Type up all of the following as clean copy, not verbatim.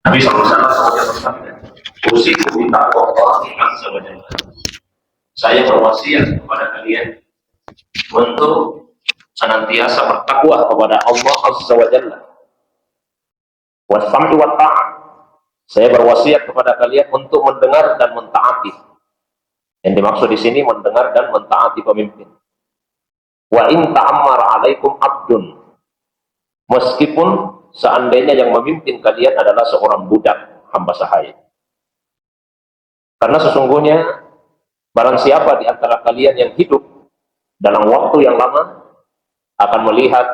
Nabi SAW bersabda, "Usikum bitaqwallahi azza wa jalla." Saya berwasiat kepada kalian untuk senantiasa bertakwa kepada Allah azza wa jalla. Wasam'i wa ta'at. Saya berwasiat kepada kalian untuk mendengar dan mentaati. Yang dimaksud di sini mendengar dan mentaati pemimpin. Wa in ta'ammara 'alaikum 'abdun. Meskipun seandainya yang memimpin kalian adalah seorang budak, hamba sahaya. Karena sesungguhnya barang siapa di antara kalian yang hidup dalam waktu yang lama akan melihat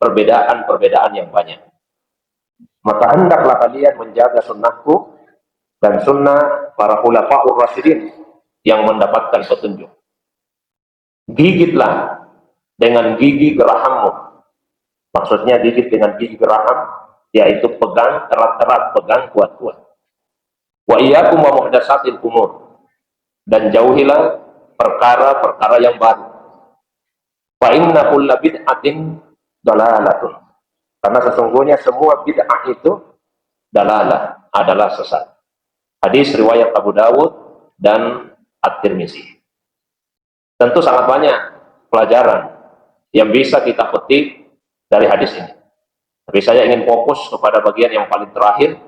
perbedaan-perbedaan yang banyak. Maka hendaklah kalian menjaga sunnahku dan sunnah para khulafaur rasyidin yang mendapatkan petunjuk. Gigitlah dengan gigi gerahammu. Maksudnya gigit dengan gigi geraham, yaitu pegang erat-erat, pegang kuat-kuat. Wa iyyakum wa muhdatsatil umur. Dan jauhilah perkara-perkara yang baru. Fa inna kulla bid'atin dalalatun. Karena sesungguhnya semua bid'ah itu dalalah, adalah sesat. Hadis riwayat Abu Dawud dan At-Tirmizi. Tentu sangat banyak pelajaran yang bisa kita petik dari hadis ini. Tapi saya ingin fokus kepada bagian yang paling terakhir,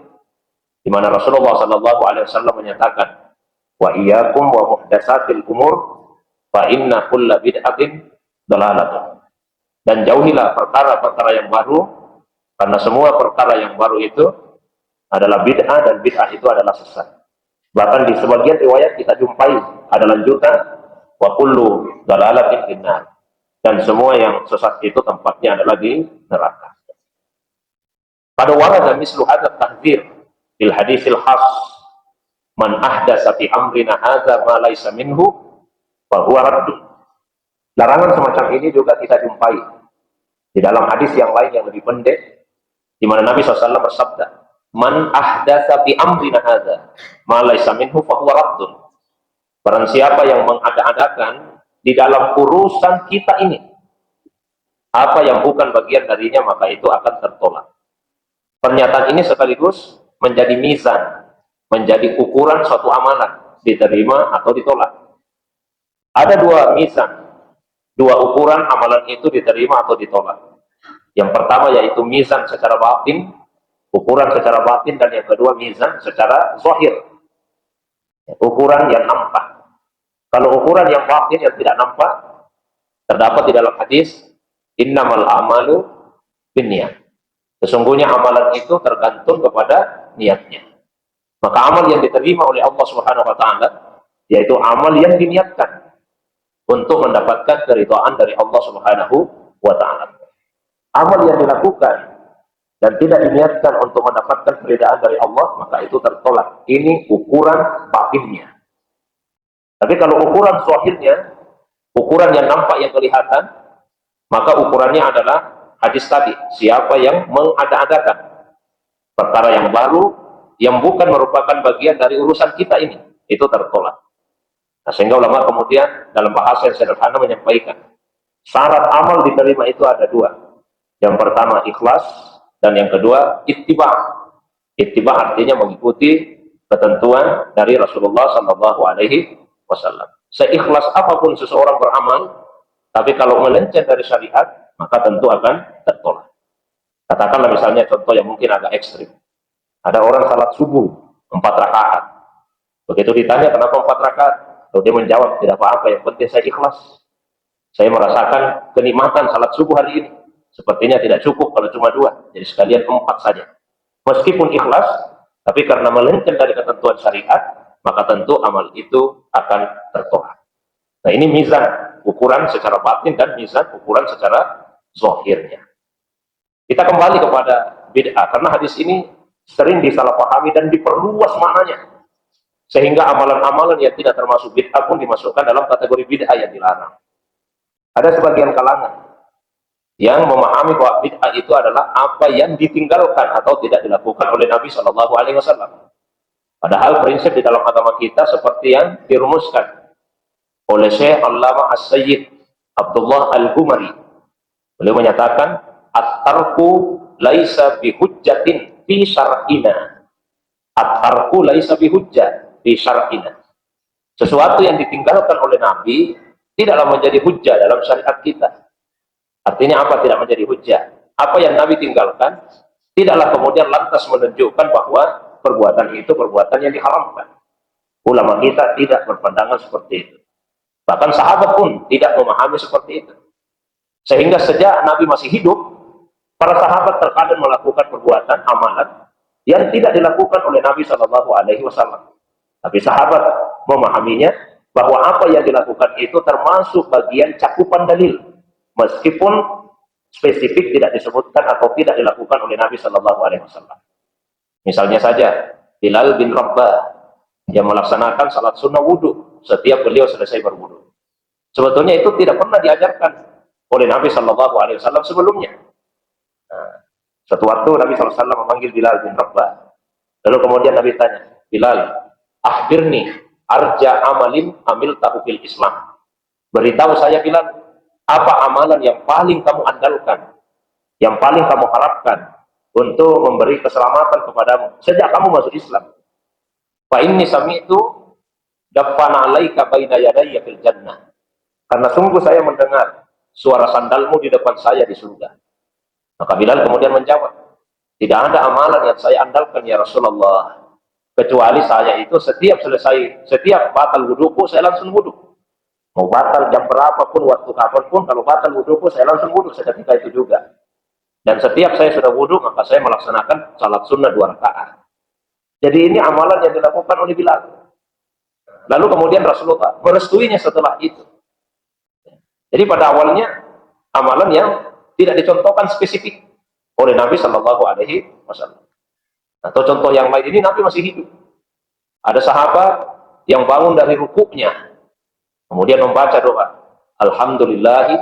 di mana Rasulullah SAW menyatakan, wa iyyakum wa muhdatsatil umur, fa inna kulla bid'atin dalalatun. Dan jauhilah perkara-perkara yang baru, karena semua perkara yang baru itu adalah bid'ah, dan bid'ah itu adalah sesat. Bahkan di sebagian riwayat kita jumpai ada lanjutan, wa kullu dalalatin finnar. Dan semua yang sesat itu tempatnya adalah di neraka. Pada warada mislu hadzal tahdzir fil hadisil khas, man ahdatsa fi amrina hadza ma laysa minhu fa huwa raddun. Larangan semacam ini juga kita jumpai di dalam hadis yang lain yang lebih pendek, di mana Nabi SAW bersabda, man ahdatsa fi amrina hadza ma laysa minhu fa huwa raddun. Barang siapa yang mengada-adakan di dalam urusan kita ini apa yang bukan bagian darinya, maka itu akan tertolak. Pernyataan ini sekaligus menjadi mizan, menjadi ukuran suatu amalan, diterima atau ditolak. Ada dua mizan, dua ukuran amalan itu diterima atau ditolak. Yang pertama yaitu mizan secara batin, ukuran secara batin, dan yang kedua mizan secara zahir, ukuran yang nampak. Kalau ukuran yang batin yang tidak nampak, terdapat di dalam hadis, innamal a'malu binniyat. Sesungguhnya amalan itu tergantung kepada niatnya. Maka amal yang diterima oleh Allah Subhanahu wa taala yaitu amal yang diniatkan untuk mendapatkan keridhaan dari Allah Subhanahu wa taala. Amal yang dilakukan dan tidak diniatkan untuk mendapatkan keridhaan dari Allah, maka itu tertolak. Ini ukuran batinnya. Tapi kalau ukuran zahirnya, ukuran yang nampak, yang kelihatan, maka ukurannya adalah hadis tadi, siapa yang mengada-adakan perkara yang baru yang bukan merupakan bagian dari urusan kita ini, itu tertolak. Nah, sehingga ulama kemudian dalam bahasa yang sederhana menyampaikan, syarat amal diterima itu ada dua. Yang pertama ikhlas, dan yang kedua ittiba. Ittiba artinya mengikuti ketentuan dari Rasulullah SAW. Seikhlas apapun seseorang beramal, tapi kalau melenceng dari syariat, maka tentu akan tertolak. Katakanlah misalnya contoh yang mungkin agak ekstrim. Ada orang salat subuh 4 rakaat. Begitu ditanya kenapa 4 rakaat, lalu dia menjawab, tidak apa-apa, yang penting saya ikhlas. Saya merasakan kenikmatan salat subuh hari ini. Sepertinya tidak cukup kalau cuma 2, jadi sekalian 4 saja. Meskipun ikhlas, tapi karena melenceng dari ketentuan syariat, maka tentu amal itu akan tertolak. Nah, ini mizan, ukuran secara batin, dan mizan, ukuran secara zahirnya. Kita kembali kepada bid'ah, karena hadis ini sering disalahpahami dan diperluas maknanya, sehingga amalan-amalan yang tidak termasuk bid'ah pun dimasukkan dalam kategori bid'ah yang dilarang. Ada sebagian kalangan yang memahami bahwa bid'ah itu adalah apa yang ditinggalkan atau tidak dilakukan oleh Nabi SAW. Padahal prinsip di dalam agama kita seperti yang dirumuskan oleh Syekh Allamah As-Sayyid Abdullah Al-Gumari. Beliau menyatakan, at-tarku laisa bihujjatin fi syar'ina. At-tarku laisa bihujjah fi syar'ina. Sesuatu yang ditinggalkan oleh Nabi tidaklah menjadi hujjah dalam syariat kita. Artinya apa tidak menjadi hujjah? Apa yang Nabi tinggalkan tidaklah kemudian lantas menunjukkan bahwa perbuatan itu perbuatan yang diharamkan. Ulama kita tidak berpandangan seperti itu. Bahkan sahabat pun tidak memahami seperti itu. Sehingga sejak Nabi masih hidup, para sahabat terkadang melakukan perbuatan amalan yang tidak dilakukan oleh Nabi Shallallahu Alaihi Wasallam. Tapi sahabat memahaminya bahwa apa yang dilakukan itu termasuk bagian cakupan dalil, meskipun spesifik tidak disebutkan atau tidak dilakukan oleh Nabi Shallallahu Alaihi Wasallam. Misalnya saja Bilal bin Rabah yang melaksanakan salat sunnah wudhu setiap beliau selesai berwudhu. Sebetulnya itu tidak pernah diajarkan oleh Nabi Shallallahu Alaihi Wasallam sebelumnya. Nah, suatu waktu Nabi SAW memanggil Bilal bin Rabah. Lalu kemudian Nabi tanya, Bilal, akhbirni arja amalin amil tahu fil Islam. Beritahu saya Bilal, apa amalan yang paling kamu andalkan, yang paling kamu harapkan untuk memberi keselamatan kepadamu sejak kamu masuk Islam. Fa inni sami'tu daffana 'alaika baina yadayya fil jannah. Karena sungguh saya mendengar suara sandalmu di depan saya di surga. Maka Bilal kemudian menjawab, tidak ada amalan yang saya andalkan ya Rasulullah, kecuali saya itu setiap batal wuduku saya langsung wudu. Mau batal jam berapapun, waktu kapanpun, kalau batal wuduku saya langsung wudu seketika itu juga. Dan setiap saya sudah wudu, maka saya melaksanakan salat sunnah 2 rakaat. Jadi ini amalan yang dilakukan oleh Bilal. Lalu kemudian Rasulullah merestuinya setelah itu. Jadi pada awalnya amalan yang tidak dicontohkan spesifik oleh Nabi Shallallahu Alaihi Wasallam. Atau contoh yang lain, ini Nabi masih hidup. Ada sahabat yang bangun dari rukuknya, kemudian membaca doa, Alhamdulillahi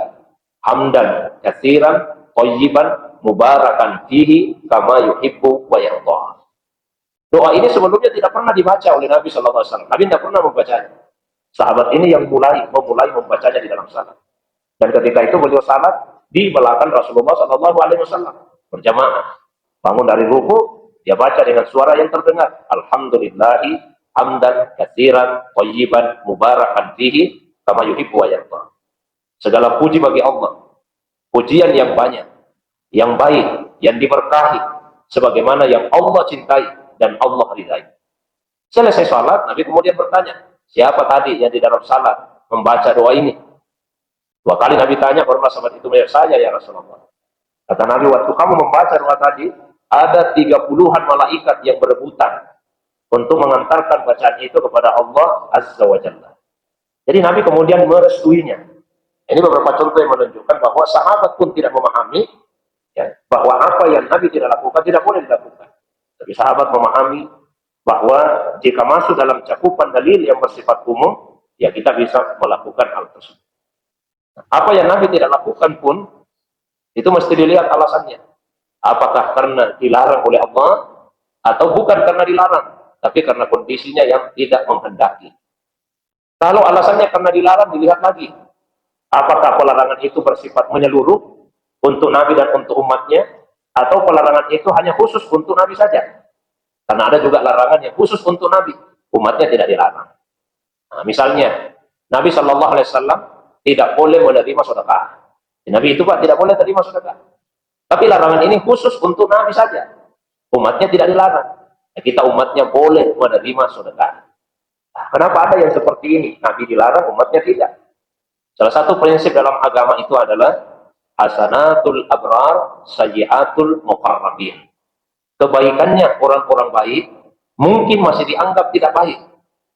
hamdan katsiran thayyiban mubarakan fihi kama yuhibbu wa yarda. Doa ini sebelumnya tidak pernah dibaca oleh Nabi Shallallahu Alaihi Wasallam. Nabi tidak pernah membacanya. Sahabat ini yang memulai membacanya di dalam salat. Dan ketika itu beliau salat di belakang Rasulullah Shallallahu Alaihi Wasallam berjamaah. Bangun dari ruku, dia baca dengan suara yang terdengar. Alhamdulillahi hamdan katsiran thayyiban mubarakan fihi kama yuhibbu wa yarda. Segala puji bagi Allah. Pujian yang banyak, yang baik, yang diberkahi, sebagaimana yang Allah cintai dan Allah ridai. Selesai salat, Nabi kemudian bertanya, siapa tadi yang di dalam salat membaca doa ini? 2 kali Nabi tanya, barulah sahabat itu melihat, saya ya Rasulullah. Kata Nabi, waktu kamu membaca doa tadi, ada 30-an malaikat yang berebutan untuk mengantarkan bacaan itu kepada Allah Azza wa Jalla. Jadi Nabi kemudian merestuinya. Ini beberapa contoh yang menunjukkan bahwa sahabat pun tidak memahami ya, bahwa apa yang Nabi tidak lakukan tidak boleh dilakukan. Tapi sahabat memahami bahwa jika masuk dalam cakupan dalil yang bersifat umum, ya kita bisa melakukan hal tersebut. Apa yang Nabi tidak lakukan pun, itu mesti dilihat alasannya. Apakah karena dilarang oleh Allah, atau bukan karena dilarang, tapi karena kondisinya yang tidak menghendaki. Kalau alasannya karena dilarang, dilihat lagi. Apakah pelarangan itu bersifat menyeluruh untuk Nabi dan untuk umatnya, atau pelarangan itu hanya khusus untuk Nabi saja? Karena ada juga larangan yang khusus untuk Nabi, umatnya tidak dilarang. Nah, misalnya, Nabi Shallallahu Alaihi Wasallam tidak boleh menerima sedekah. Nabi itu Pak tidak boleh terima sedekah. Tapi larangan ini khusus untuk Nabi saja. Umatnya tidak dilarang. Nah, kita umatnya boleh menerima sedekah. Nah, kenapa ada yang seperti ini? Nabi dilarang, umatnya tidak. Salah satu prinsip dalam agama itu adalah hasanatul abrar sayyiatul muqarrabin. Kebaikannya orang-orang baik mungkin masih dianggap tidak baik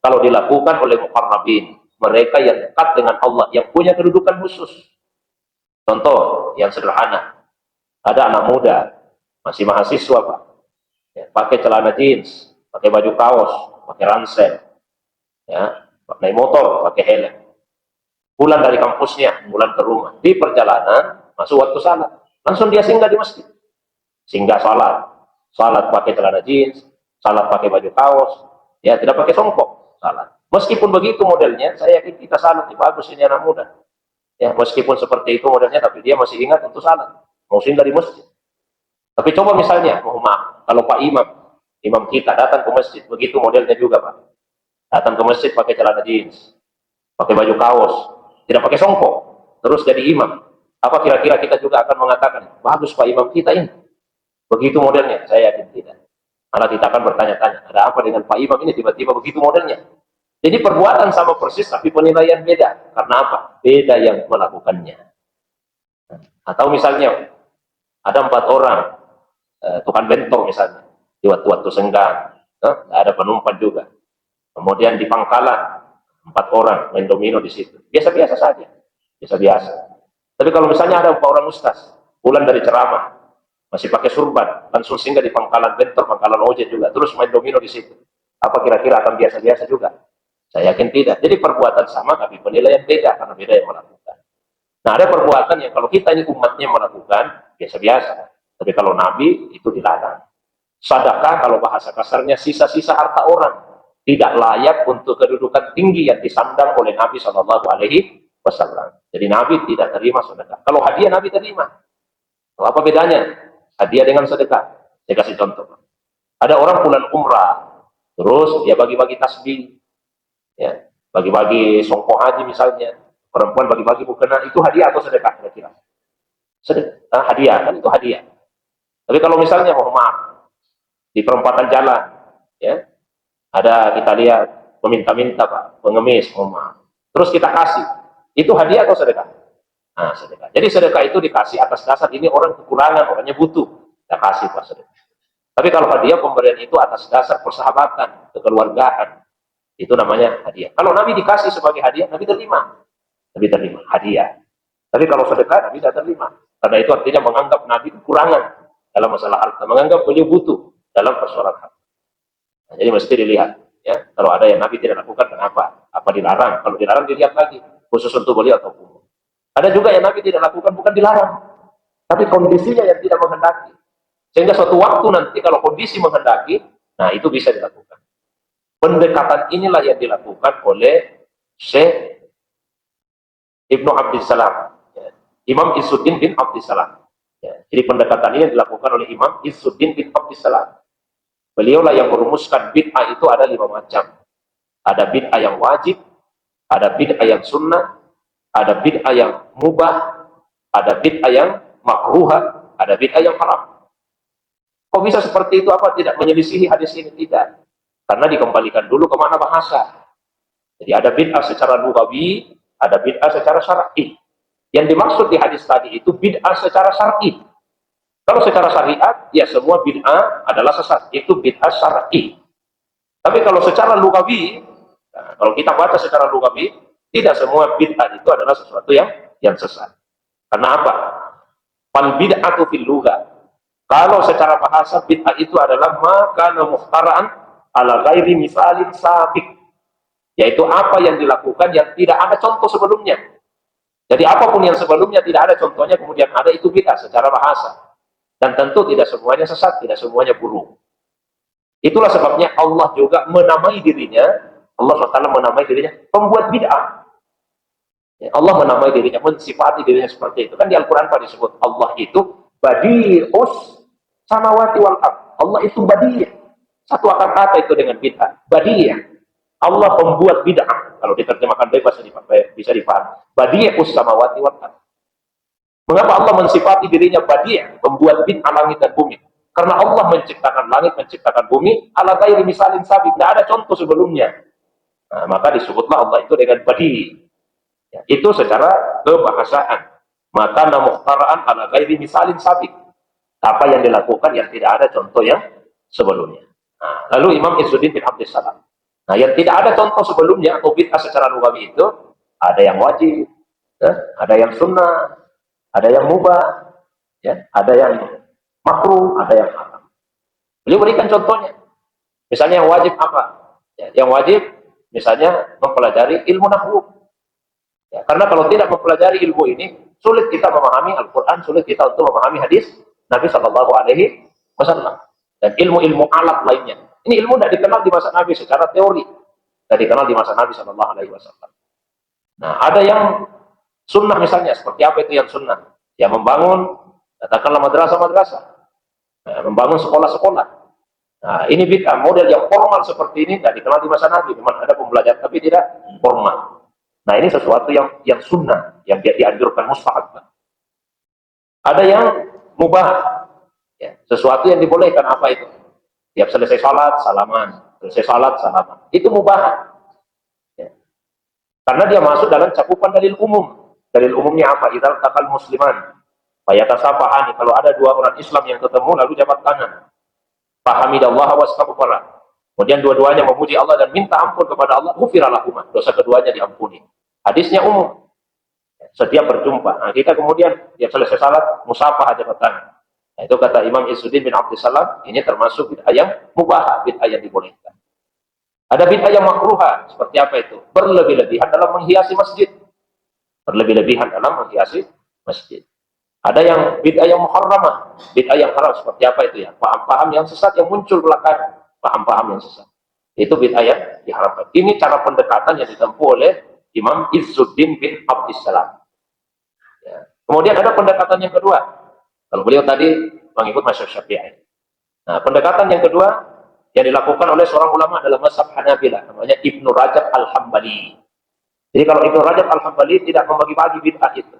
kalau dilakukan oleh muqarrabin, mereka yang dekat dengan Allah, yang punya kedudukan khusus. Contoh yang sederhana, ada anak muda, masih mahasiswa Pak, ya, pakai celana jeans, pakai baju kaos, pakai ransel, ya, naik motor, pakai helm. Pulang dari kampusnya, pulang ke rumah, di perjalanan, masuk waktu salat, langsung dia singgah di masjid. Singgah salat pakai celana jeans, salat pakai baju kaos, ya tidak pakai songkok, salat. Meskipun begitu modelnya, saya yakin kita salat, bagus ini anak muda. Ya, meskipun seperti itu modelnya, tapi dia masih ingat untuk salat, mau singgah di masjid. Tapi coba misalnya, mohon maaf, kalau Pak Imam imam kita datang ke masjid, begitu modelnya juga Pak. Datang ke masjid pakai celana jeans, pakai baju kaos, tidak pakai songkok, terus jadi imam. Apa kira-kira kita juga akan mengatakan, bagus Pak imam kita ini? Begitu modelnya? Saya yakin tidak. Malah kita akan bertanya-tanya, ada apa dengan Pak imam ini tiba-tiba begitu modelnya? Jadi perbuatan sama persis, tapi penilaian beda. Karena apa? Beda yang melakukannya. Atau misalnya, ada 4 orang, tukang bentong misalnya, di waktu-waktu senggang, nggak ada penumpang juga. Kemudian di pangkalan, 4 orang main domino di situ. Biasa-biasa saja. Biasa-biasa. Tapi kalau misalnya ada 4 orang ustaz, pulang dari ceramah, masih pakai surban, langsung singgah di pangkalan bentor, pangkalan ojek juga, terus main domino di situ. Apa kira-kira akan biasa-biasa juga? Saya yakin tidak. Jadi perbuatan sama, tapi penilaian beda, karena beda yang melakukan. Nah, ada perbuatan yang kalau kita ini umatnya melakukan, biasa-biasa. Tapi kalau Nabi, itu dilarang. Sedekah, kalau bahasa kasarnya, sisa-sisa harta orang. Tidak layak untuk kedudukan tinggi yang disandang oleh Nabi SAW. Jadi Nabi tidak terima sedekah. Kalau hadiah Nabi terima. Apa bedanya hadiah dengan sedekah? Saya kasih contoh. Ada orang pulang umrah, terus dia bagi-bagi tasbih, ya, bagi-bagi songkok haji misalnya. Perempuan bagi-bagi mukena, itu hadiah atau sedekah kira-kira? Sedekah, hadiah kan itu hadiah. Tapi kalau misalnya mohon maaf di perempatan jalan, ya, ada kita lihat meminta-minta Pak, pengemis, mohon maaf. Terus kita kasih, itu hadiah atau sedekah? Nah, sedekah. Jadi sedekah itu dikasih atas dasar ini orang kekurangan, orangnya butuh, kita kasih Pak sedekah. Tapi kalau hadiah pemberian itu atas dasar persahabatan, kekeluargaan, itu namanya hadiah. Kalau Nabi dikasih sebagai hadiah, Nabi terima. Nabi terima hadiah. Tapi kalau sedekah, Nabi tidak terima. Karena itu artinya menganggap Nabi kekurangan dalam masalah harta, menganggap beliau butuh dalam persoalan harta. Nah, jadi mesti dilihat, ya. Kalau ada yang Nabi tidak lakukan, kenapa? Apa dilarang? Kalau dilarang dilihat lagi, khusus untuk beliau atau umum. Ada juga yang Nabi tidak lakukan, bukan dilarang, tapi kondisinya yang tidak menghendaki. Sehingga suatu waktu nanti kalau kondisi menghendaki, nah itu bisa dilakukan. Pendekatan inilah yang dilakukan oleh Syekh Ibnu Abdissalam, ya. Imam Izzuddin bin Abdissalam. Ya. Jadi pendekatan ini dilakukan oleh Imam Izzuddin bin Abdissalam. Beliaulah yang merumuskan bid'ah itu ada 5 macam. Ada bid'ah yang wajib, ada bid'ah yang sunnah, ada bid'ah yang mubah, ada bid'ah yang makruhah, ada bid'ah yang haram. Kok bisa seperti itu? Apa tidak menyelisihi hadis ini? Tidak. Karena dikembalikan dulu ke mana bahasa. Jadi ada bid'ah secara lughawi, ada bid'ah secara syar'i. Yang dimaksud di hadis tadi itu bid'ah secara syar'i. Kalau secara syariat, ya semua bid'ah adalah sesat. Itu bid'ah syar'i. Tapi kalau secara lughawi, nah, kalau kita baca secara lughawi, tidak semua bid'ah itu adalah sesuatu yang sesat. Karena apa? Fal bid'atu fil lugha. Kalau secara bahasa bid'ah itu adalah makana muhtara'an ala ghairi misalin sabiq. Yaitu apa yang dilakukan yang tidak ada contoh sebelumnya. Jadi apapun yang sebelumnya tidak ada contohnya, kemudian ada, itu bid'ah secara bahasa. Dan tentu tidak semuanya sesat, tidak semuanya buruk. Itulah sebabnya Allah juga menamai dirinya, Allah SWT menamai dirinya pembuat bid'ah. Ya, Allah menamai dirinya, mensifati dirinya seperti itu. Kan di Al-Quran pada disebut Allah itu badi'us samawati wal ardh. Allah itu badi'. Satu akar kata itu dengan bid'ah. Badi'. Allah pembuat bid'ah. Kalau diterjemahkan bebas bisa dipahami. Badi'us samawati wal ardh. Mengapa Allah mensifati dirinya badi', pembuat bid'ah langit dan bumi? Karena Allah menciptakan langit, menciptakan bumi, ala ghairi misalin sabiq, tidak ada contoh sebelumnya. Nah, maka disebutlah Allah itu dengan badi'. Ya, itu secara kebahasaan. Maka muhtara'an ala ghairi misalin sabiq. Apa yang dilakukan yang tidak ada contoh yang sebelumnya. Nah, lalu Imam Izzuddin bin Abdissalam. Nah, yang tidak ada contoh sebelumnya atau bid'ah secara lughawi itu ada yang wajib, ya, ada yang sunnah, ada yang mubah, ya, ada yang makruh, ada yang haram. Beliau berikan contohnya. Misalnya yang wajib apa? Ya, yang wajib misalnya mempelajari ilmu nahwu. Ya, karena kalau tidak mempelajari ilmu ini, sulit kita memahami Al-Quran, sulit kita untuk memahami hadis Nabi SAW. Dan ilmu-ilmu alat lainnya. Ini ilmu tidak dikenal di masa Nabi secara teori. Tidak dikenal di masa Nabi SAW. Nah, ada yang sunnah misalnya, seperti apa itu yang sunnah? Ya membangun, katakanlah madrasah-madrasah, membangun sekolah-sekolah. Nah, ini bid'ah model yang formal seperti ini tidak dikenal di masa Nabi. Memang ada pembelajaran tapi tidak formal. Nah, ini sesuatu yang sunnah, yang dia dianjurkan mustahab. Ada yang mubah, ya, sesuatu yang dibolehkan. Apa itu? Tiap selesai salat salaman, selesai salat salaman. Itu mubah. Ya. Karena dia masuk dalam cakupan dalil umum. Dalil umumnya apa? Idzal taqal musliman fayatasafahani. Kalau ada dua orang Islam yang ketemu lalu jabat tangan. Fahamidallaha wastaghfara. Kemudian dua-duanya memuji Allah dan minta ampun kepada Allah, ghufira lahuma. Dosa keduanya diampuni. Hadisnya umum. Setiap berjumpa. Nah, kita kemudian dia selesai salat, musafah jabat tangan. Nah, itu kata Imam Izzuddin bin Abdussalam, ini termasuk bid'ah yang mubah, bid'ah yang dibolehkan. Ada bid'ah yang makruha, seperti apa itu? Berlebih-lebihan dalam menghiasi masjid. Berlebih-lebihan dalam menghiasi masjid. Ada yang bid'ah yang muharramah, bid'ah yang haram, seperti apa itu ya? Paham-paham yang sesat yang muncul belakangan, paham-paham yang sesat. Itu bid'ah yang diharamkan. Ini cara pendekatan yang ditempuh oleh Imam Izzuddin bin Abdussalam. Ya. Kemudian ada pendekatan yang kedua. Kalau beliau tadi mengikut mazhab Syafi'i. Nah, pendekatan yang kedua yang dilakukan oleh seorang ulama dalam mazhab Hanabilah, namanya Ibnu Rajab Al-Hambali. Jadi kalau Ibnu Rajab Al-Hambali tidak membagi-bagi bid'ah itu.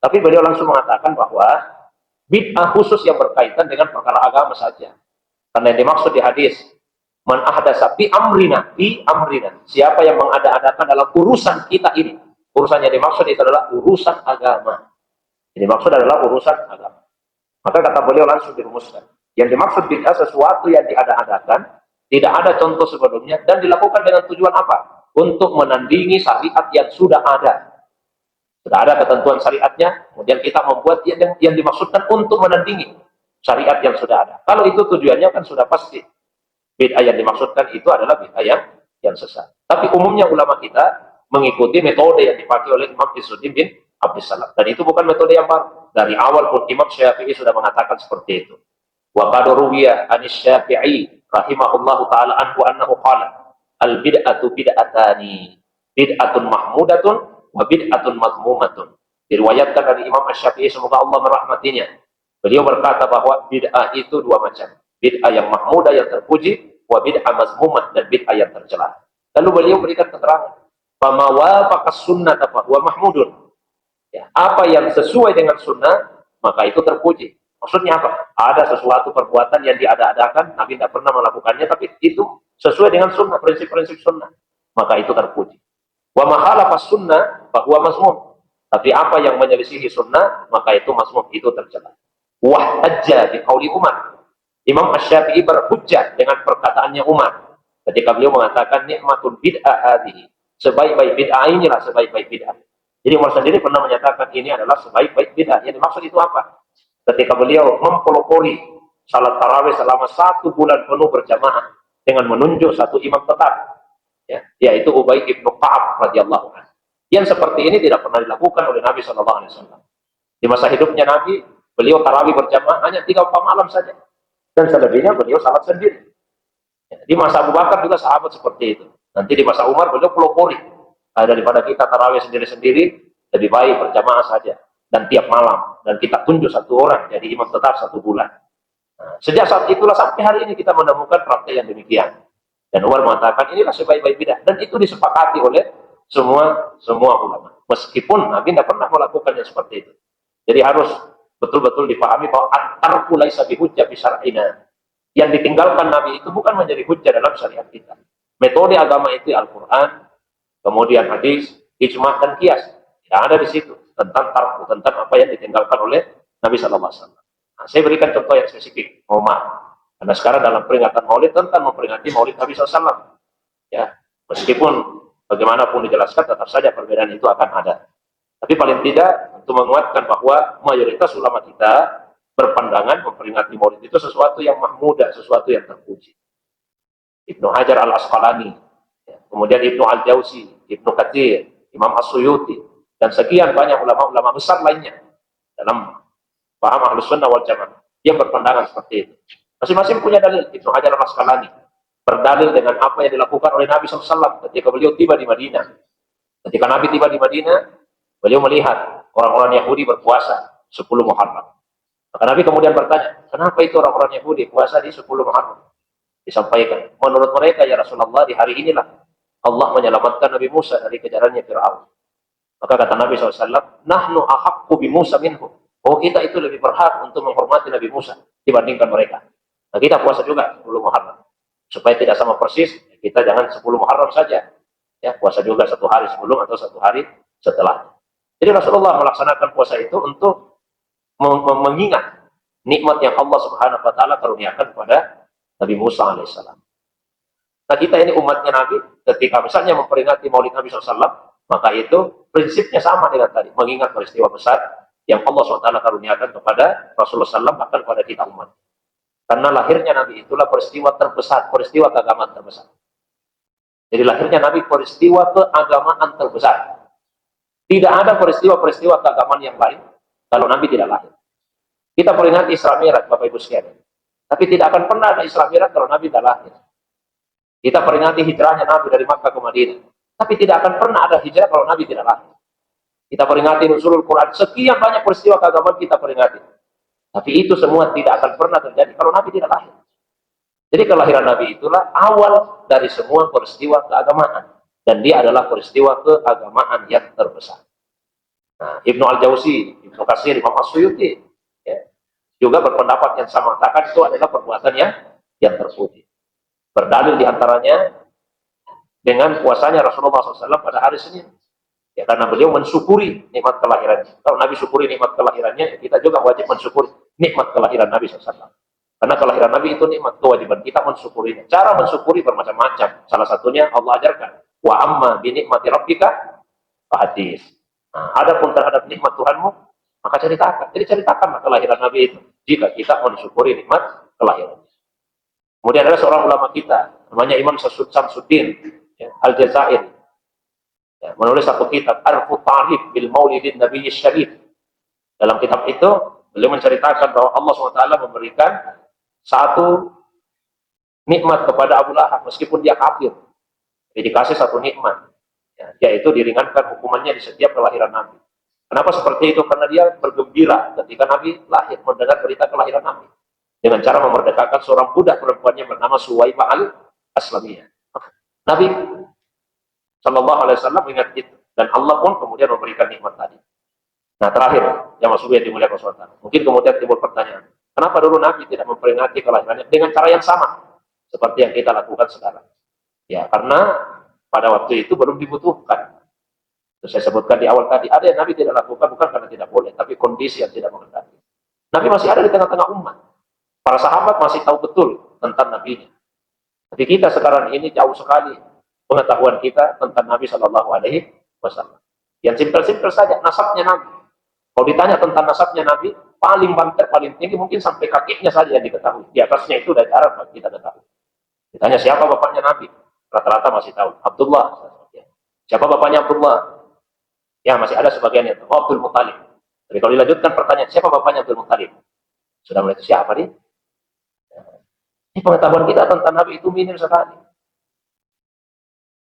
Tapi beliau langsung mengatakan bahwa bid'ah khusus yang berkaitan dengan perkara agama saja. Karena yang dimaksud di hadis, man ahdasa fi amrina, siapa yang mengada-adakan dalam urusan kita ini. Urusan yang dimaksud itu adalah urusan agama. Yang dimaksud adalah urusan agama. Maka kata beliau langsung dirumuskan. Yang dimaksud bid'ah sesuatu yang diada-adakan, tidak ada contoh sebelumnya, dan dilakukan dengan tujuan apa? Untuk menandingi syariat yang sudah ada. Sudah ada ketentuan syariatnya, kemudian kita membuat yang dimaksudkan untuk menandingi syariat yang sudah ada. Kalau itu tujuannya kan sudah pasti. Bid'ah yang dimaksudkan itu adalah bid'ah yang sesat. Tapi umumnya ulama kita mengikuti metode yang dipakai oleh Imam Izzuddin bin Abdussalam. Dan itu bukan metode yang baru. Dari awal pun Imam Syafi'i sudah mengatakan seperti itu. Wa qad ruwiya anis Syafi'i rahimahullahu taala annahu qala al bid'atu bid'atani, bid'atun mahmudatun wa bid'atun mazmumatun. Diriwayatkan dari Imam Asy-Syafi'i, semoga Allah merahmatinya. Beliau berkata bahwa bid'ah itu dua macam. Bid'ah yang mahmudah yang terpuji, wa bid'ah mazmumah, dan bid'ah yang tercela. Lalu beliau berikan keterangan, "Fama wafaqas sunnata fa huwa mahmudun." Ya, apa yang sesuai dengan sunnah, maka itu terpuji. Maksudnya apa? Ada sesuatu perbuatan yang diada-adakan, Nabi tidak pernah melakukannya, tapi itu sesuai dengan sunnah, prinsip-prinsip sunnah, maka itu terpuji. Wa makhalafas sunnah bahwa mazmum. Tapi apa yang menyelisihi sunnah, maka itu mazmum, itu tercela. Wahtajja biqauli Umar. Imam Asy-Syafi'i berhujjah dengan perkataannya Umar ketika beliau mengatakan nikmatul bid'ah hadhihi. Sebaik-baik bid'ah inilah sebaik-baik bid'ah. Jadi Umar sendiri pernah menyatakan ini adalah sebaik-baik bid'ah. Yang dimaksud itu apa? Ketika beliau mempelopori salat tarawih selama 1 bulan penuh berjamaah dengan menunjuk satu imam tetap, ya, yaitu Ubay bin Ka'ab radhiyallahu anhu. Yang seperti ini tidak pernah dilakukan oleh Nabi sallallahu alaihi wasallam. Di masa hidupnya Nabi, beliau tarawih berjamaah hanya 3 malam saja. Dan selebihnya beliau salat sendiri. Ya, di masa Abu Bakar juga sahabat seperti itu. Nanti di masa Umar beliau pelopori. Daripada kita tarawih sendiri-sendiri, lebih baik berjamaah saja. Dan tiap malam. Dan kita tunjuk satu orang jadi imam tetap 1 bulan. Nah, sejak saat itulah sampai hari ini kita menemukan praktek yang demikian. Dan Umar mengatakan inilah sebaik-baik bid'ah. Dan itu disepakati oleh semua ulama. Meskipun Nabi tidak pernah melakukannya seperti itu. Jadi harus betul-betul dipahami bahwa at-tarku laisa bihujjah fi syar'ina. Yang ditinggalkan Nabi itu bukan menjadi hujjah dalam syariat kita. Metode agama itu Al-Quran, kemudian hadis, ijma' dan qiyas. Tidak ada di situ tentang tarku, tentang apa yang ditinggalkan oleh Nabi sallallahu alaihi wasallam. Nah, saya berikan contoh yang spesifik, Maulid. Karena sekarang dalam peringatan Maulid tentang memperingati Maulid Nabi sallallahu alaihi wasallam. Ya, meskipun bagaimanapun dijelaskan tetap saja perbedaan itu akan ada. Tapi paling tidak untuk menguatkan bahwa mayoritas ulama kita berpandangan memperingati Maulid itu sesuatu yang mahmudah, sesuatu yang terpuji. Ibnu Hajar Al-Asqalani, ya, kemudian Ibnu Al-Jauzi, Ibnu Katsir, Imam As-Suyuti, dan sekian banyak ulama-ulama besar lainnya dalam paham Ahlus Sunnah wal Jamaah yang berpandangan seperti itu. Masing-masing punya dalil. Ibnu Hajar Al-Asqalani berdalil dengan apa yang dilakukan oleh Nabi SAW ketika beliau tiba di Madinah. Ketika Nabi tiba di Madinah, beliau melihat orang-orang Yahudi berpuasa 10 Muharram. Maka Nabi kemudian bertanya, kenapa itu orang-orang Yahudi puasa di 10 Muharram? Disampaikan, menurut mereka ya Rasulullah, di hari inilah Allah menyelamatkan Nabi Musa dari kejarannya Fir'aun. Maka kata Nabi SAW, nahnu ahaqqu bi Musa minhu. Oh, kita itu lebih berhak untuk menghormati Nabi Musa dibandingkan mereka. Nah, kita puasa juga 10 Muharram. Supaya tidak sama persis, kita jangan 10 Muharram saja. Ya, puasa juga 1 hari sebelum atau 1 hari setelah. Jadi Rasulullah melaksanakan puasa itu untuk mengingat nikmat yang Allah Subhanahu wa taala karuniakan kepada Nabi Musa alaihissalam. Nah, kita ini umatnya Nabi, ketika misalnya memperingati Maulid Nabi SAW, maka itu prinsipnya sama dengan tadi, mengingat peristiwa besar yang Allah SWT karuniakan kepada Rasulullah SAW, bahkan kepada kita umat. Karena lahirnya Nabi itulah peristiwa terbesar, peristiwa keagamaan terbesar. Jadi lahirnya Nabi peristiwa keagamaan terbesar. Tidak ada peristiwa-peristiwa keagamaan yang lain kalau Nabi tidak lahir. Kita peringati Isra Mi'raj, Bapak Ibu sekalian. Tapi tidak akan pernah ada Isra Mi'raj kalau Nabi tidak lahir. Kita peringati hijrahnya Nabi dari Makkah ke Madinah. Tapi tidak akan pernah ada hijrah kalau Nabi tidak lahir. Kita peringati nuzulul Quran. Sekian banyak peristiwa keagamaan kita peringati. Tapi itu semua tidak akan pernah terjadi kalau Nabi tidak lahir. Jadi kelahiran Nabi itulah awal dari semua peristiwa keagamaan. Dan dia adalah peristiwa keagamaan yang terbesar. Nah, Ibnu Al-Jauzi, Ibnu Katsir, Imam As-Suyuti, ya, juga berpendapat yang sama. Mengatakan itu adalah perbuatan yang terpuji. Berdalil diantaranya dengan puasanya Rasulullah SAW pada hari Senin. Ya, karena beliau mensyukuri nikmat kelahirannya. Kalau Nabi syukuri nikmat kelahirannya, kita juga wajib mensyukuri nikmat kelahiran Nabi SAW. Karena kelahiran Nabi itu nikmat, kewajiban kita mensyukurinya. Cara mensyukuri bermacam-macam. Salah satunya Allah ajarkan, wa amma bi nikmati rabbika fahadits. Nah, adapun terhadap nikmat Tuhanmu, maka ceritakan. Jadi ceritakanlah kelahiran Nabi itu jika kita mensyukuri nikmat kelahirannya. Kemudian ada seorang ulama kita, namanya Imam Samsuddin, ya, Al-Jazair, ya, menulis satu kitab, Arfu Ta'rif bil Maulidin Nabi Syarif. Dalam kitab itu, beliau menceritakan bahwa Allah SWT memberikan satu nikmat kepada Abu Lahab, meskipun dia kafir. Jadi dikasih satu nikmat, ya, yaitu diringankan hukumannya di setiap kelahiran Nabi. Kenapa seperti itu? Karena dia bergembira ketika Nabi lahir, mendengar berita kelahiran Nabi. Dengan cara memerdekakan seorang budak perempuannya bernama Suwaibah al-Aslamiyah. Nabi Shallallahu Alaihi Wasallam ingat itu, dan Allah pun kemudian memberikan nikmat tadi. Nah, terakhir yang masuk yang dimuliakan Rasulullah. Mungkin kemudian timbul pertanyaan, kenapa dulu Nabi tidak memperingati kelahirannya dengan cara yang sama seperti yang kita lakukan sekarang? Ya, karena pada waktu itu belum dibutuhkan. Terus saya sebutkan di awal tadi, ada yang Nabi tidak lakukan bukan karena tidak boleh, tapi kondisi yang tidak menghendaki. Nabi masih ada di tengah-tengah umat. Para sahabat masih tahu betul tentang Nabi-Nya. Tapi kita sekarang ini jauh sekali pengetahuan kita tentang Nabi Shallallahu Alaihi Wasallam. Yang simpel-simpel saja, nasabnya Nabi. Kalau ditanya tentang nasabnya Nabi, paling banter, paling tinggi mungkin sampai kakinya saja yang diketahui. Di atasnya itu udah jarang kita ketahui. Ditanya siapa bapaknya Nabi, rata-rata masih tahu. Abdullah. Siapa bapaknya Abdullah? Ya, masih ada sebagian yang tahu. Abdul Muttalib. Tapi kalau dilanjutkan pertanyaan, siapa bapaknya Abdul Muttalib? Sudah mulai siapa dia? Ini pengetahuan kita tentang Nabi itu minim sekali.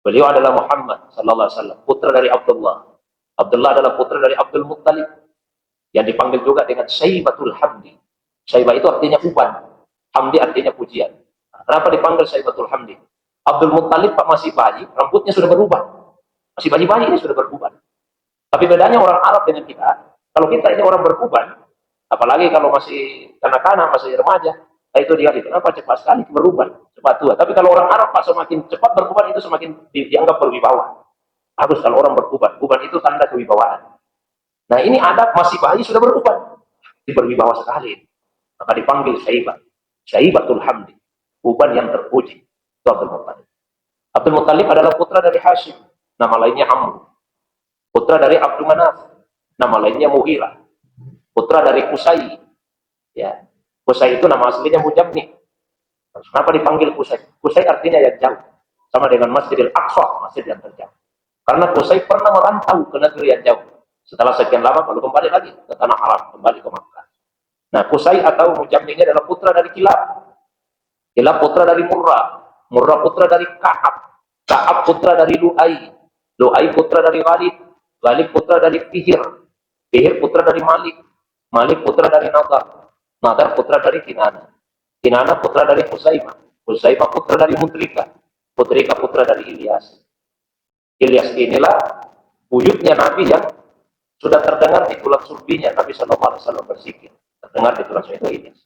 Beliau adalah Muhammad sallallahu alaihi wasallam, putra dari Abdullah. Abdullah adalah putra dari Abdul Muttalib, yang dipanggil juga dengan Syaibatul Hamdi. Syaibah itu artinya uban, Hamdi artinya pujian. Kenapa dipanggil Syaibatul Hamdi? Abdul Muttalib Pak masih bayi, rambutnya sudah berubah. Masih bayi-bayi ini sudah beruban. Tapi bedanya orang Arab dengan kita, kalau kita ini orang beruban, apalagi kalau masih kanak-kanak, masih remaja, itu dia itu kenapa cepat sekali berubah, cepat tua. Tapi kalau orang Arab Pak semakin cepat berubah itu semakin dianggap berwibawa. Harus kalau orang beruban, uban itu tanda kewibawaan. Nah ini adab masih bayi sudah berubah, berwibawa sekali. Maka dipanggil Syaibah, Syaibatul Hamdi, uban yang terpuji. Itu Abdul Muttalib. Abdul Muttalib adalah putra dari Hashim, nama lainnya Amr. Putra dari Abdul Manaf, nama lainnya Mughirah. Putra dari Qusay, ya. Qusay itu nama aslinya Mujabni. Kenapa dipanggil Qusay? Qusay artinya yang jauh. Sama dengan Masjidil Aqsa, masjid yang terjauh. Karena Qusay pernah merantau ke negeri yang jauh. Setelah sekian lama, lalu kembali lagi ke tanah Arab, kembali ke Makkah. Nah, Qusay atau Mujabni ini adalah putra dari Kilab. Kilab putra dari Murrah. Murrah putra dari Ka'ab. Ka'ab putra dari Lu'ay. Lu'ay putra dari Ghalib. Ghalib putra dari Fihir. Fihir putra dari Malik. Malik putra dari Nadar. Nadar putra dari Kinana. Kinana putra dari Husaimah. Huzaifah putra dari Mutrika, Mutrika putra dari Ilyas. Ilyas inilah buyutnya Nabi yang sudah terdengar di tulang sulbinya Nabi Shallallahu Alaihi Wasallam berzikir, terdengar di tulang sulbi itu Ilyas.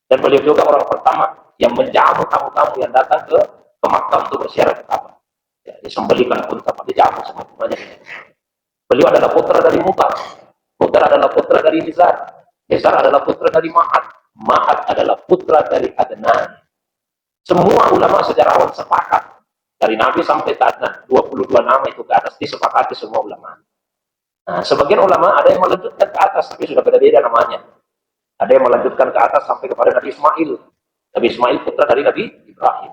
Dan beliau juga orang pertama yang menjamu tamu-tamu yang datang ke Makkah untuk berziarah ke Ka'bah. Ya, disembelikan unta, dijamu semua semuanya. Beliau adalah putra dari Mutar, Mutar adalah putra dari Nizar, Nizar adalah putra dari Ma'ad, Ma'ad adalah putra dari Adnan. Semua ulama sejarawan sepakat dari Nabi sampai ke Adnan, 22 nama itu ke atas disepakati semua ulama. Nah, sebagian ulama ada yang melanjutkan ke atas tapi sudah beda-beda namanya. Ada yang melanjutkan ke atas sampai kepada Nabi Ismail. Nabi Ismail putra dari Nabi Ibrahim.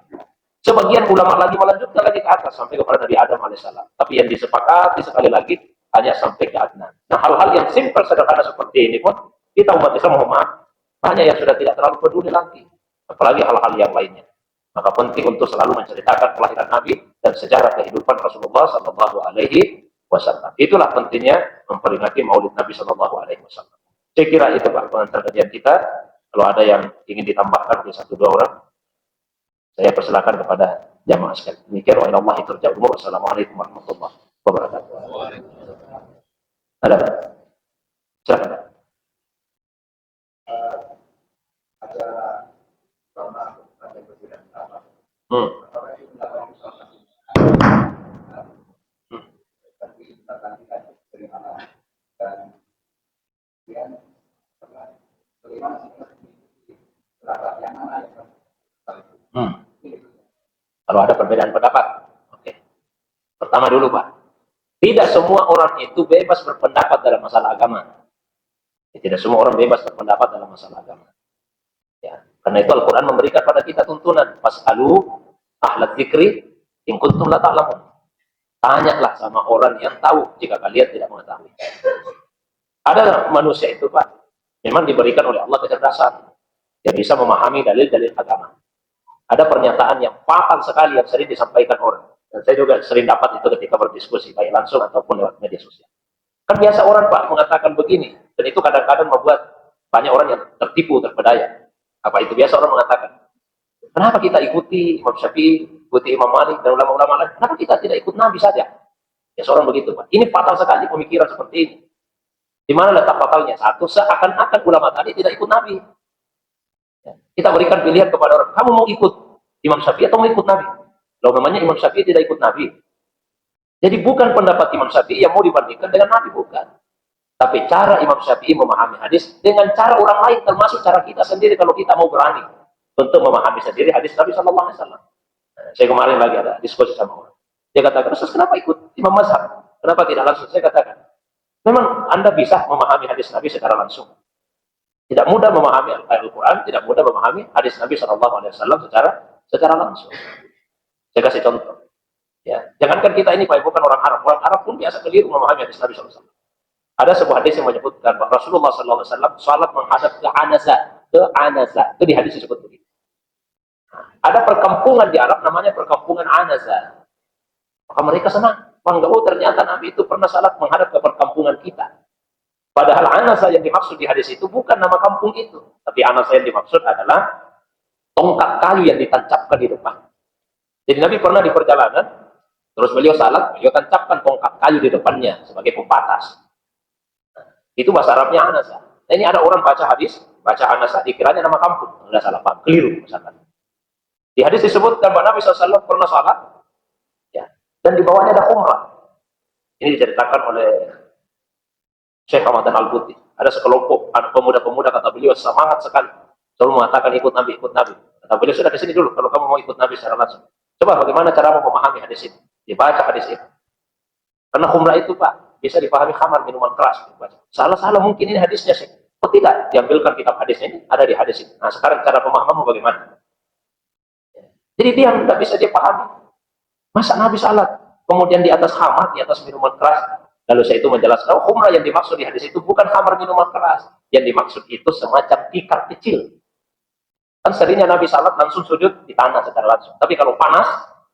Sebagian ulama lagi melanjutkan lagi ke atas sampai kepada Nabi Adam alaihissalam. Tapi yang disepakati sekali lagi hanya sampai ke Adnan. Nah, hal-hal yang simpel sederhana seperti ini pun kita umat Islam mohon maaf, banyak yang sudah tidak terlalu peduli lagi. Apalagi hal-hal yang lainnya. Maka penting untuk selalu menceritakan kelahiran Nabi dan sejarah kehidupan Rasulullah Sallallahu Alaihi Wasallam. Itulah pentingnya memperingati Maulid Nabi Sallallahu Alaihi Wasallam. Saya kira itu Pak pengantar kajian kita. Kalau ada yang ingin ditambahkan oleh satu dua orang, saya persilakan kepada jamaah sekalian. Demikian wa ilallahi turja'ul umur. Wassalamualaikum warahmatullahi wabarakatuh. Ada Pak? Silakan Pak. Kalau ada perbedaan pendapat, oke. Pertama dulu Pak, tidak semua orang itu bebas berpendapat dalam masalah agama. Tidak semua orang bebas berpendapat dalam masalah agama. Ya, karena itu Al-Quran memberikan pada kita tuntunan, fas'alu ahla dzikri in kuntum la ta'lamun. Tanyalah sama orang yang tahu jika kalian tidak mengetahui. Ada manusia itu Pak, memang diberikan oleh Allah kecerdasan, yang bisa memahami dalil-dalil agama. Ada pernyataan yang fatal sekali yang sering disampaikan orang. Dan saya juga sering dapat itu ketika berdiskusi, baik langsung ataupun lewat media sosial. Kan biasa orang Pak mengatakan begini, dan itu kadang-kadang membuat banyak orang yang tertipu, terpedaya. Apa itu biasa orang mengatakan? Kenapa kita ikuti Imam Syafi'i, ikuti Imam Malik, dan ulama-ulama lain? Kenapa kita tidak ikut Nabi saja? Ya seorang begitu Pak. Ini fatal sekali pemikiran seperti ini. Di mana letak fatalnya? Satu, seakan-akan ulama tadi tidak ikut Nabi. Kita berikan pilihan kepada orang, kamu mau ikut Imam Syafi'i atau mau ikut Nabi? Lalu namanya Imam Syafi'i tidak ikut Nabi. Jadi bukan pendapat Imam Syafi'i yang mau dibandingkan dengan Nabi, bukan. Tapi cara Imam Syafi'i memahami hadis dengan cara orang lain, termasuk cara kita sendiri kalau kita mau berani untuk memahami sendiri hadis Nabi Sallallahu Alaihi Wasallam. Saya kemarin lagi ada diskusi sama orang. Dia katakan, terus kenapa ikut Imam Mazhab? Kenapa tidak langsung? Saya katakan, memang Anda bisa memahami hadis Nabi secara langsung. Tidak mudah memahami Al-Quran, tidak mudah memahami hadis Nabi Shallallahu Alaihi Wasallam secara langsung. Saya kasih contoh. Ya, jangankan kita ini Pak, bukan orang Arab pun biasa keliru memahami hadis Nabi Shallallahu Alaihi Wasallam. Ada sebuah hadis yang menyebutkan bahwa Rasulullah Shallallahu Alaihi Wasallam salat menghadap ke Anaza, itu di hadis disebut begitu. Ada perkampungan di Arab namanya perkampungan Anaza. Maka mereka senang, bangga, oh ternyata Nabi itu pernah salat menghadap ke perkampungan kita. Padahal Anasa yang dimaksud di hadis itu bukan nama kampung itu. Tapi Anasa yang dimaksud adalah tongkat kayu yang ditancapkan di depan. Jadi Nabi pernah di perjalanan, terus beliau salat, beliau tancapkan tongkat kayu di depannya sebagai pembatas. Nah, itu bahasa Arabnya Anasa. Nah, ini ada orang baca hadis, baca Anasa, dikiranya nama kampung. Enggak salah paham, keliru misalkan. Di hadis disebutkan bahwa Nabi SAW pernah salat, ya, dan di bawahnya ada khumrah. Ini diceritakan oleh Syekh Ramadan Al-Buti. Ada sekelompok anak pemuda-pemuda, kata beliau, semangat sekali. Selalu mengatakan ikut Nabi, ikut Nabi. Kata beliau, sudah di sini dulu, kalau kamu mau ikut Nabi secara langsung. Coba bagaimana cara memahami hadis ini. Dibaca hadis ini. Karena khumrah itu Pak, bisa dipahami khamar, minuman keras. Salah-salah mungkin ini hadisnya sih. Oh tidak, diambilkan kitab hadisnya ini, ada di hadis ini. Nah sekarang cara pemahamanmu bagaimana? Jadi dia tidak bisa dia pahami. Masa Nabi salat, kemudian di atas khamar, di atas minuman keras. Lalu saya itu menjelaskan, oh, khumrah yang dimaksud di hadis itu bukan khamar minuman keras. Yang dimaksud itu semacam tikar kecil. Kan seringnya Nabi salat langsung sujud di tanah secara langsung. Tapi kalau panas,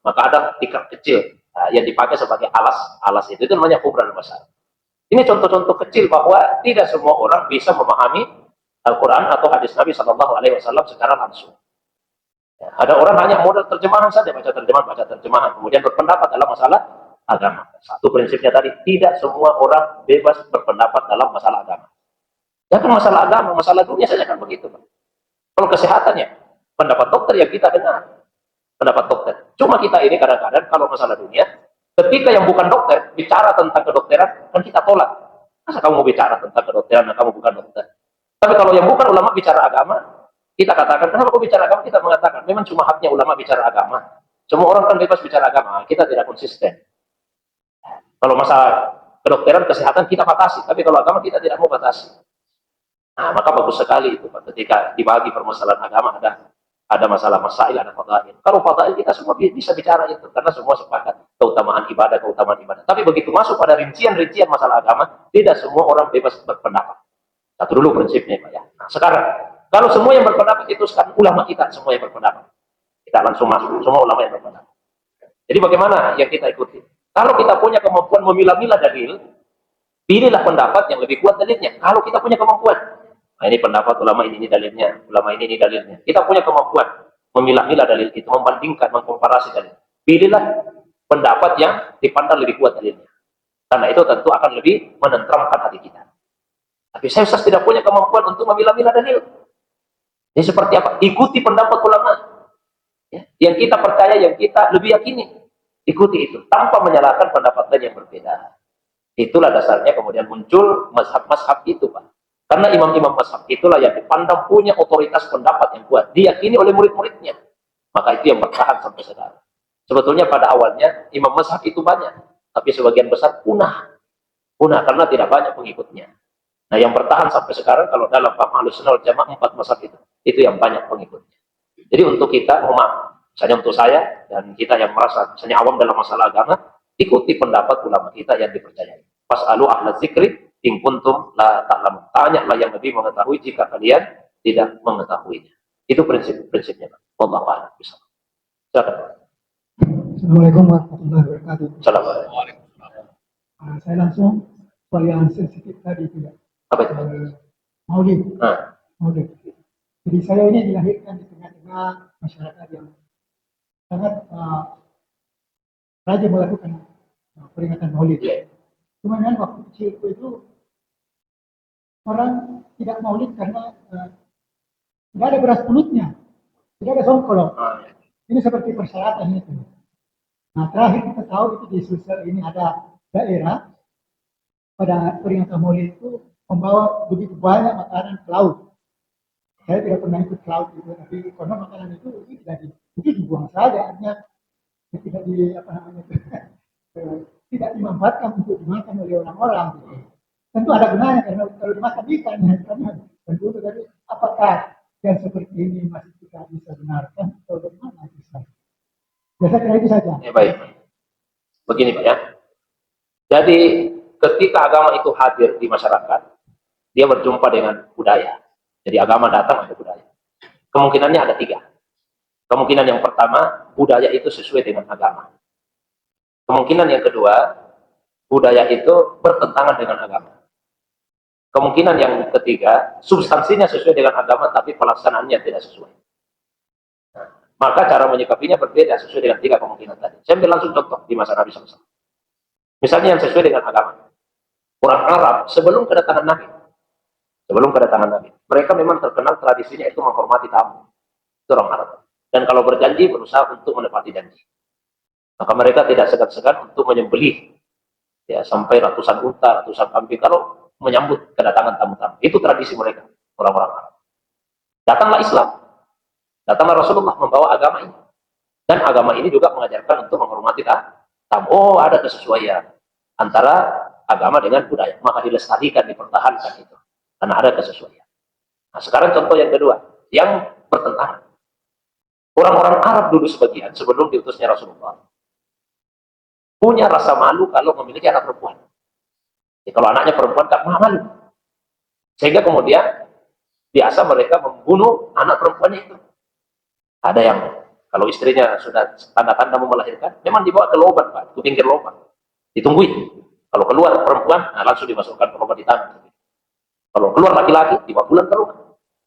maka ada tikar kecil yang dipakai sebagai alas. Alas itu namanya khumrah besar. Ini contoh-contoh kecil bahwa tidak semua orang bisa memahami Al-Quran atau hadis Nabi Shallallahu Alaihi Wasallam secara langsung. Ya, ada orang hanya modal terjemahan saja, baca terjemahan, kemudian berpendapat dalam masalah agama. Satu prinsipnya tadi, tidak semua orang bebas berpendapat dalam masalah agama. Ya kan masalah agama, masalah dunia saja kan begitu. Kalau kesehatannya, pendapat dokter yang kita dengar, pendapat dokter. Cuma kita ini kadang-kadang kalau masalah dunia, ketika yang bukan dokter bicara tentang kedokteran, kan kita tolak. Masa kamu mau bicara tentang kedokteran dan kamu bukan dokter? Tapi kalau yang bukan ulama bicara agama, kita katakan, kenapa kau bicara agama? Kita mengatakan, memang cuma haknya ulama bicara agama. Semua orang kan bebas bicara agama, kita tidak konsisten. Kalau masalah kedokteran, kesehatan kita batasi, tapi kalau agama kita tidak mau batasi. Nah, maka bagus sekali itu Pak. Ketika dibagi permasalahan agama ada masalah masail, ada fadail. Kalau fadail kita semua bisa bicara itu karena semua sepakat keutamaan ibadah. Tapi begitu masuk pada rincian-rincian masalah agama, tidak semua orang bebas berpendapat. Satu dulu prinsipnya Pak ya. Nah, sekarang kalau semua yang berpendapat itu sekarang ulama kita semua yang berpendapat. Kita langsung masuk semua ulama yang berpendapat. Jadi bagaimana yang kita ikuti? Kalau kita punya kemampuan memilah-milah dalil, pilihlah pendapat yang lebih kuat dalilnya. Kalau kita punya kemampuan, nah, ini pendapat ulama ini dalilnya, ulama ini dalilnya. Kita punya kemampuan memilah-milah dalil itu, membandingkan, mengkomparasi dalil. Pilihlah pendapat yang dipandang lebih kuat dalilnya. Karena itu tentu akan lebih menenteramkan hati kita. Tapi saya Ustaz tidak punya kemampuan untuk memilah-milah dalil. Ini seperti apa? Ikuti pendapat ulama. Ya, yang kita percaya, yang kita lebih yakini. Ikuti itu, tanpa menyalahkan pendapat lain yang berbeda. Itulah dasarnya kemudian muncul mazhab-mazhab itu Pak. Karena imam-imam mazhab itulah yang dipandang punya otoritas pendapat yang kuat, diyakini oleh murid-muridnya. Maka itu yang bertahan sampai sekarang. Sebetulnya pada awalnya imam mazhab itu banyak, tapi sebagian besar punah karena tidak banyak pengikutnya. Nah, yang bertahan sampai sekarang kalau dalam paham Ahlussunnah wal Jamaah 4 mazhab itu yang banyak pengikutnya. Jadi untuk kita, misalnya untuk saya dan kita yang merasa misalnya awam dalam masalah agama, ikuti pendapat ulama kita yang dipercayai. Fas'alu ahla dzikri in kuntum la ta'lamun. Tanyalah yang lebih mengetahui jika kalian tidak mengetahuinya. Itu prinsipnya. Wallahu a'lam bishawab. Silakan. Assalamualaikum warahmatullahi wabarakatuh. Assalamualaikum. Saya langsung soal yang sensitif tadi tidak. Apa itu? Maulid. Maulid. Jadi saya ini dilahirkan di tengah-tengah masyarakat yang sangat rajin melakukan peringatan Maulid. Cuma kan waktu kecilku itu orang tidak Maulid karena tidak ada beras pulutnya, tidak ada songkol. Ini seperti persyaratan itu. Nah, terakhir kita tahu itu di Sulsel ini ada daerah pada peringatan Maulid itu membawa begitu banyak makanan ke laut. Saya tidak pernah ikut ke laut itu, tapi karena makanan itu tidak dibuang saja, artinya tidak tidak dimanfaatkan untuk dimakan oleh orang-orang. Tentu ada gunanya karena kalau dimakan ikan, karena tentu dari apakah yang seperti ini masih kita bisa benarkan atau bagaimana bisa? Biasa kira itu saja. Ya, baik. Begini Pak ya. Jadi ketika agama itu hadir di masyarakat, dia berjumpa dengan budaya. Jadi agama datang ada budaya. Kemungkinannya ada 3. Kemungkinan yang pertama, budaya itu sesuai dengan agama. Kemungkinan yang kedua, budaya itu bertentangan dengan agama. Kemungkinan yang ketiga, substansinya sesuai dengan agama, tapi pelaksanaannya tidak sesuai. Nah, maka cara menyikapinya berbeda sesuai dengan 3 kemungkinan tadi. Saya ambil langsung contoh di masa Nabi SAW. Misalnya yang sesuai dengan agama. Orang Arab sebelum kedatangan Nabi, mereka memang terkenal tradisinya itu menghormati tamu. Itu orang Arab. Dan kalau berjanji berusaha untuk menepati janji. Maka mereka tidak segan-segan untuk menyembelih ya sampai ratusan unta, ratusan kambing kalau menyambut kedatangan tamu-tamu. Itu tradisi mereka, orang-orang Arab. Datanglah Islam. Datanglah Rasulullah membawa agama ini. Dan agama ini juga mengajarkan untuk menghormati tamu. Oh, ada kesesuaian antara agama dengan budaya. Maka dilestarikan, dipertahankan itu. Karena ada kesesuaian. Nah, sekarang contoh yang kedua, yang bertentangan. Orang-orang Arab dulu sebagian, sebelum diutusnya Rasulullah, punya rasa malu kalau memiliki anak perempuan. Jadi, kalau anaknya perempuan, tak malu. Sehingga kemudian, biasa mereka membunuh anak perempuannya itu. Ada yang, kalau istrinya sudah tanda-tanda mau melahirkan, memang dibawa ke lubang, Pak, ke pinggir lubang. Ditungguin. Kalau keluar perempuan, nah langsung dimasukkan ke lubang di tangan. Kalau keluar laki-laki, 5 bulan ke rumah.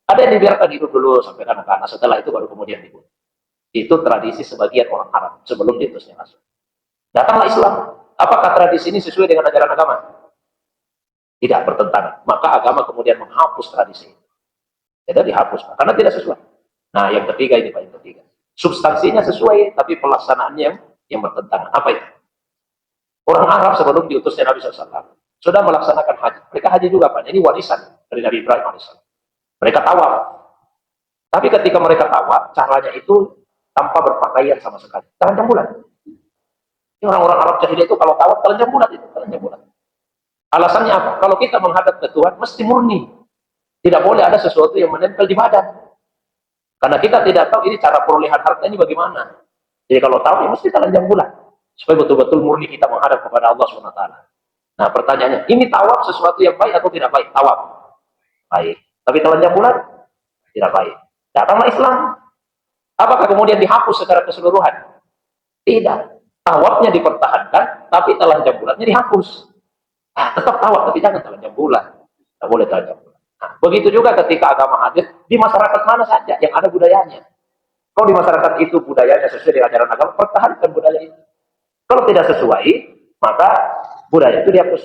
Ada yang dibiarkan hidup dulu sampai anak-anak. Setelah itu baru kemudian dibunuh. Itu tradisi sebagian orang Arab sebelum diutusnya Rasul. Datanglah Islam. Apakah tradisi ini sesuai dengan ajaran agama? Tidak, bertentangan. Maka agama kemudian menghapus tradisi itu. Jadi dihapus, karena tidak sesuai. Nah, yang ketiga ini Pak, yang ketiga. Substansinya sesuai, tapi pelaksanaannya yang bertentangan. Apa itu? Orang Arab sebelum diutusnya Nabi SAW sudah melaksanakan haji. Mereka haji juga Pak. Ini warisan dari Nabi Ibrahim AS. Mereka tawaf. Tapi ketika mereka tawaf, caranya itu tanpa berpakaian sama sekali. Telanjang bulan. Ini orang-orang Arab jahiliyah itu kalau tawaf telanjang bulan itu, telanjang bulan. Alasannya apa? Kalau kita menghadap ke Tuhan, mesti murni. Tidak boleh ada sesuatu yang menempel di badan. Karena kita tidak tahu ini cara perolehan harta ini bagaimana. Jadi kalau tahu, ya mesti telanjang bulan. Supaya betul-betul murni kita menghadap kepada Allah SWT. Nah pertanyaannya, ini tawaf sesuatu yang baik atau tidak baik? Tawaf. Baik. Tapi telanjang bulan? Tidak baik. Datanglah Islam. Apakah kemudian dihapus secara keseluruhan? Tidak. Tawafnya dipertahankan, tapi telanjang bulannya dihapus. Nah, tetap tawaf, tapi jangan telanjang bulan. Tidak boleh telanjang bulan. Nah, begitu juga ketika agama hadir, di masyarakat mana saja yang ada budayanya. Kalau di masyarakat itu budayanya sesuai dengan ajaran agama, pertahankan budaya itu. Kalau tidak sesuai, maka budaya itu dihapus.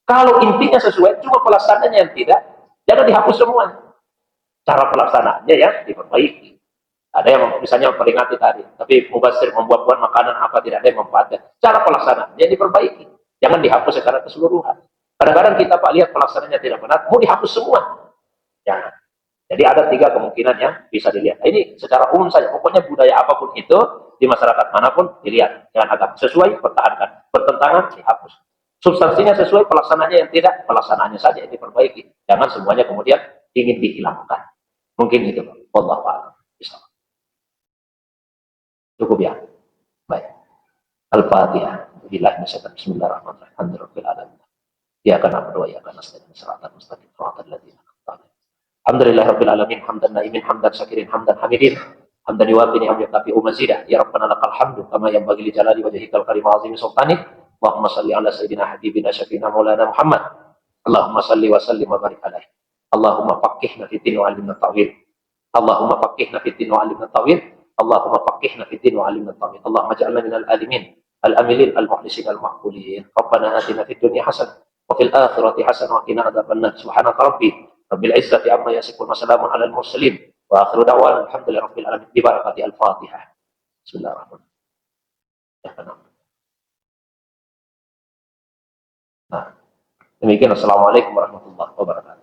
Kalau intinya sesuai, cuma pelaksanaannya yang tidak, jangan dihapus semua. Cara pelaksanaannya yang diperbaiki. Ada yang misalnya memperingati tadi, tapi mubasir membuat-buat makanan apa tidak ada yang memanfaatkan. Cara pelaksanaannya diperbaiki. Jangan dihapus secara keseluruhan. Kadang-kadang kita Pak lihat pelaksanaannya tidak benar, mau dihapus semua. Jangan. Jadi ada 3 kemungkinan yang bisa dilihat. Nah, ini secara umum saja. Pokoknya budaya apapun itu di masyarakat manapun dilihat. Jangan agak sesuai, pertahankan. Bertentangan, dihapus. Substansinya sesuai, pelaksanaannya yang tidak, pelaksanaannya saja yang diperbaiki. Jangan semuanya kemudian ingin dihilangkan. Mungkin itu Pak. Wallahu a'lam. Cukup ya. Baik. Al-Fatihah. Bismillahirrahmanirrahim. Alhamdulillahirabbil alamin. Ya kana berdoa ya kana nasta'in siratal mustaqim siratal ladzina an'amta 'alaihim. Alhamdulillahirabbil alamin hamdan naimin hamdan syakirin hamdan hamidin. Hamdan yuwafi ni'am yaqafi mazidah. Ya Rabbana lakal hamdu kama yanbaghi li jalali wajhikal karim wa 'azimi sultanik. Allahumma shalli ala sayyidina habibina syafiina maulana Muhammad. Allahumma shalli wa sallim wa barik alaihi. Allahumma faqihna fid din wa 'allimna at-ta'wil. Allahumma faqihna fid din wa 'allimna at-ta'wil. Allahumma faqihna fid din wa 'allimna at-ta'wil. Allahumma ij'alna minal alimin al-amilin al-mukhlisin al-maqbulin. Rabbana atina fid dunya hasanah wa fil akhirati hasanah wa qina adzabannar. Subhanaka rabbi rabbil izzati amma yasifun wa salamun 'alal mursalin wa akhiru da'wana alhamdulillahi rabbil alamin bi barakati al-Fatihah. Bismillahirrahmanirrahim. Nah, demikian. Assalamualaikum warahmatullahi wabarakatuh.